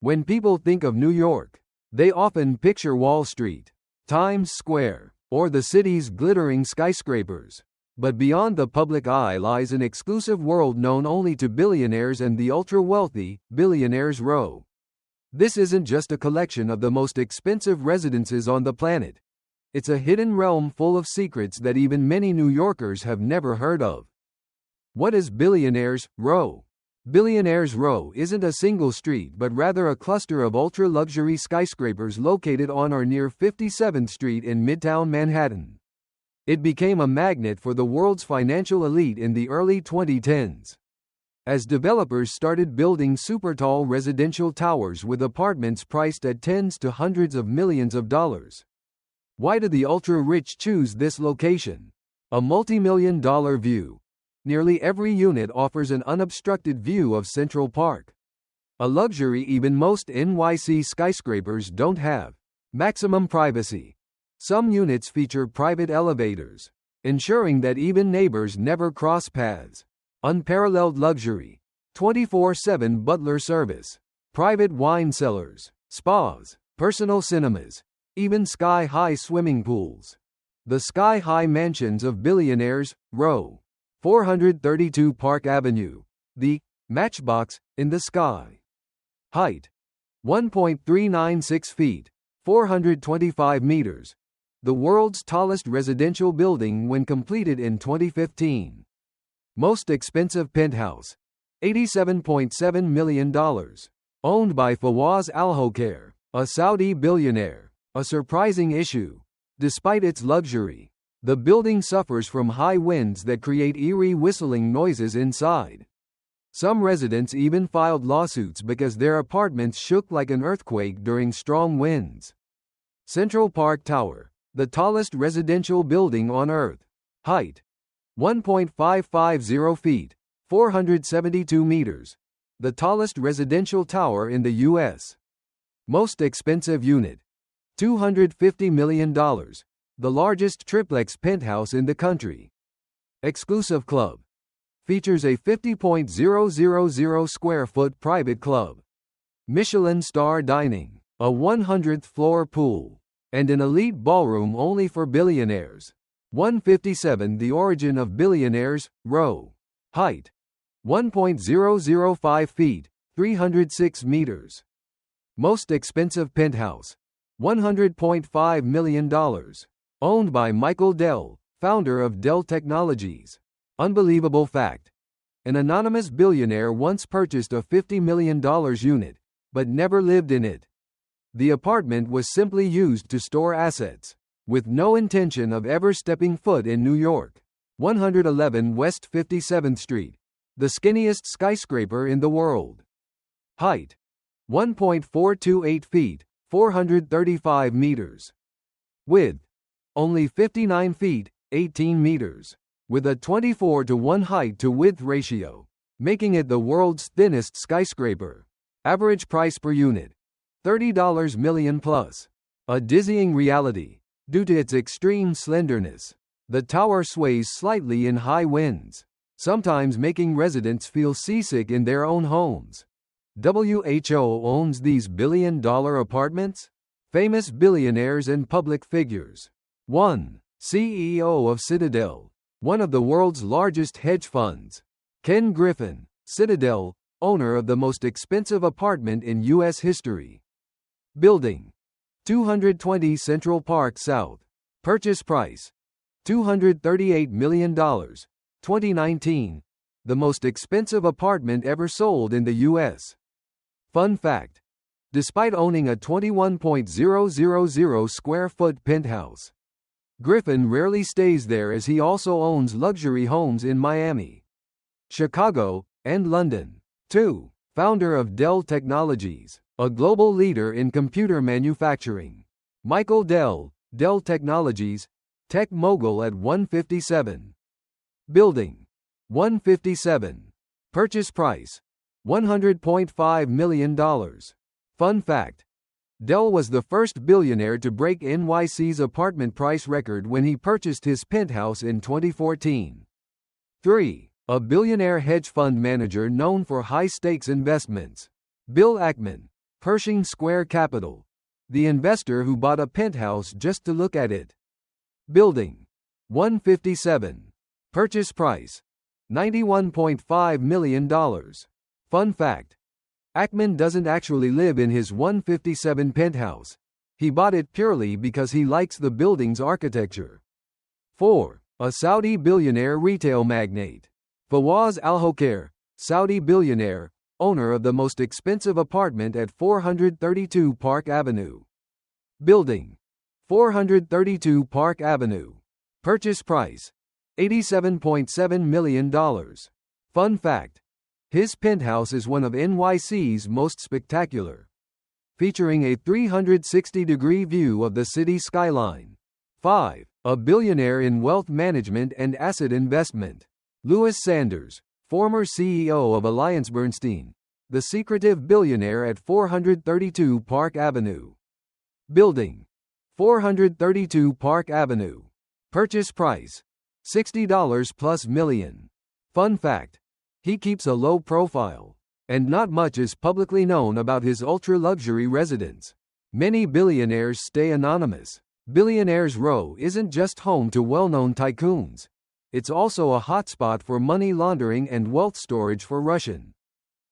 When people think of New York, they often picture Wall Street, Times Square, or the city's glittering skyscrapers. But beyond the public eye lies an exclusive world known only to billionaires and the ultra-wealthy, Billionaires Row. This isn't just a collection of the most expensive residences on the planet. It's a hidden realm full of secrets that even many New Yorkers have never heard of. What is Billionaires Row? Billionaires Row isn't a single street but rather a cluster of ultra-luxury skyscrapers located on or near 57th Street in Midtown Manhattan. It became a magnet for the world's financial elite in the early 2010s. As developers started building super-tall residential towers with apartments priced at tens to hundreds of millions of dollars. Why do the ultra-rich choose this location? A multi-million-dollar view. Nearly every unit offers an unobstructed view of Central Park. A luxury even most NYC skyscrapers don't have. Maximum privacy. Some units feature private elevators, ensuring that even neighbors never cross paths. Unparalleled luxury. 24/7 butler service. Private wine cellars, spas, personal cinemas, even sky-high swimming pools. The sky-high mansions of Billionaires Row. 432 Park Avenue. The Matchbox in the sky. Height. 1.396 feet. 425 meters. The world's tallest residential building when completed in 2015. Most expensive penthouse. $87.7 million. Owned by Fawaz Al-Hokair, a Saudi billionaire. A surprising issue. Despite its luxury, the building suffers from high winds that create eerie whistling noises inside. Some residents even filed lawsuits because their apartments shook like an earthquake during strong winds. Central Park Tower, the tallest residential building on Earth. Height. 1.550 feet. 472 meters. The tallest residential tower in the U.S. Most expensive unit. $250 million. The largest triplex penthouse in the country. Exclusive club. Features a 50,000 square foot private club. Michelin star dining, a 100th floor pool, and an elite ballroom only for billionaires. 157 The origin of Billionaires Row. Height. 1.005 feet, 306 meters. Most expensive penthouse. $100.5 million. Owned by Michael Dell, founder of Dell Technologies. Unbelievable fact. An anonymous billionaire once purchased a $50 million unit, but never lived in it. The apartment was simply used to store assets, with no intention of ever stepping foot in New York. 111 West 57th Street. The skinniest skyscraper in the world. Height. 1.428 feet, 435 meters. Width. Only 59 feet, 18 meters. With a 24:1 height-to-width ratio, making it the world's thinnest skyscraper. Average price per unit. $30 million plus. A dizzying reality. Due to its extreme slenderness, the tower sways slightly in high winds, sometimes making residents feel seasick in their own homes. WHO owns these billion-dollar apartments? Famous billionaires and public figures. 1. CEO of Citadel, one of the world's largest hedge funds. Ken Griffin, Citadel, owner of the most expensive apartment in U.S. history. Building. 220 Central Park South. Purchase price. $238 million. 2019. The most expensive apartment ever sold in the U.S. Fun fact. Despite owning a 21,000 square foot penthouse, Griffin rarely stays there as he also owns luxury homes in Miami, Chicago, and London. 2. Founder of Dell Technologies, a global leader in computer manufacturing. Michael Dell, Dell Technologies, tech mogul at 157. Building. 157. Purchase price. $100.5 million. Fun fact. Dell was the first billionaire to break NYC's apartment price record when he purchased his penthouse in 2014. 3. A billionaire hedge fund manager known for high-stakes investments. Bill Ackman, Pershing Square Capital, the investor who bought a penthouse just to look at it. Building 157. Purchase price $91.5 million. Fun fact: Ackman doesn't actually live in his 157 penthouse. He bought it purely because he likes the building's architecture. 4. A Saudi billionaire retail magnate. Fawaz Al-Hokair, Saudi billionaire, owner of the most expensive apartment at 432 Park Avenue. Building 432 Park Avenue. Purchase price $87.7 million. Fun fact: his penthouse is one of NYC's most spectacular, featuring a 360-degree view of the city skyline. 5. A billionaire in wealth management and asset investment. Louis Sanders, former CEO of AllianceBernstein, the secretive billionaire at 432 Park Avenue. Building 432 Park Avenue. Purchase price $60 plus million. Fun fact: he keeps a low profile, and not much is publicly known about his ultra-luxury residence. Many billionaires stay anonymous. Billionaires Row isn't just home to well-known tycoons. It's also a hotspot for money laundering and wealth storage for Russian,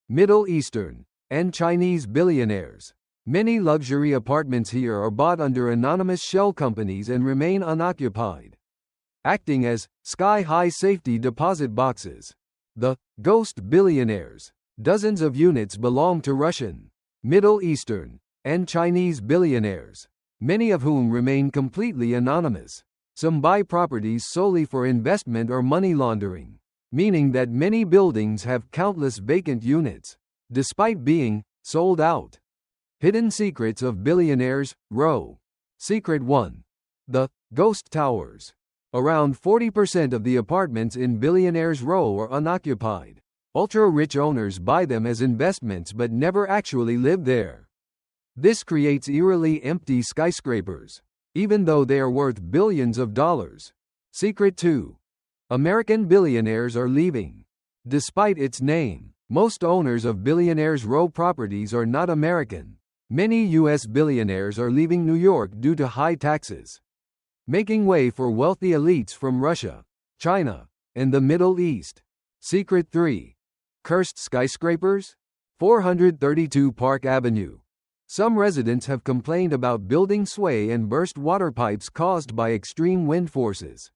Middle Eastern, and Chinese billionaires. Many luxury apartments here are bought under anonymous shell companies and remain unoccupied, acting as sky-high safety deposit boxes. The ghost billionaires. Dozens of units belong to Russian, Middle Eastern, and Chinese billionaires, many of whom remain completely anonymous. Some buy properties solely for investment or money laundering, meaning that many buildings have countless vacant units, despite being sold out. Hidden secrets of Billionaires Row. Secret 1. The ghost towers. Around 40% of the apartments in Billionaires Row are unoccupied. Ultra-rich owners buy them as investments but never actually live there. This creates eerily empty skyscrapers, even though they are worth billions of dollars. Secret 2. American billionaires are leaving. Despite its name, most owners of Billionaires Row properties are not American. Many U.S. billionaires are leaving New York due to high taxes, making way for wealthy elites from Russia, China, and the Middle East. Secret 3. Cursed skyscrapers? 432 Park Avenue. Some residents have complained about building sway and burst water pipes caused by extreme wind forces.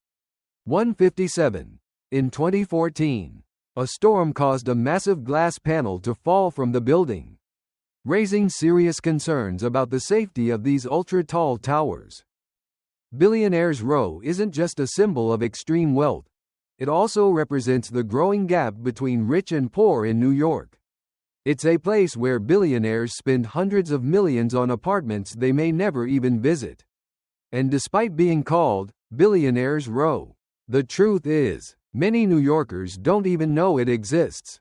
157. In 2014, a storm caused a massive glass panel to fall from the building, raising serious concerns about the safety of these ultra-tall towers. Billionaires Row isn't just a symbol of extreme wealth. It also represents the growing gap between rich and poor in New York. It's a place where billionaires spend hundreds of millions on apartments they may never even visit. And despite being called Billionaires Row, the truth is, many New Yorkers don't even know it exists.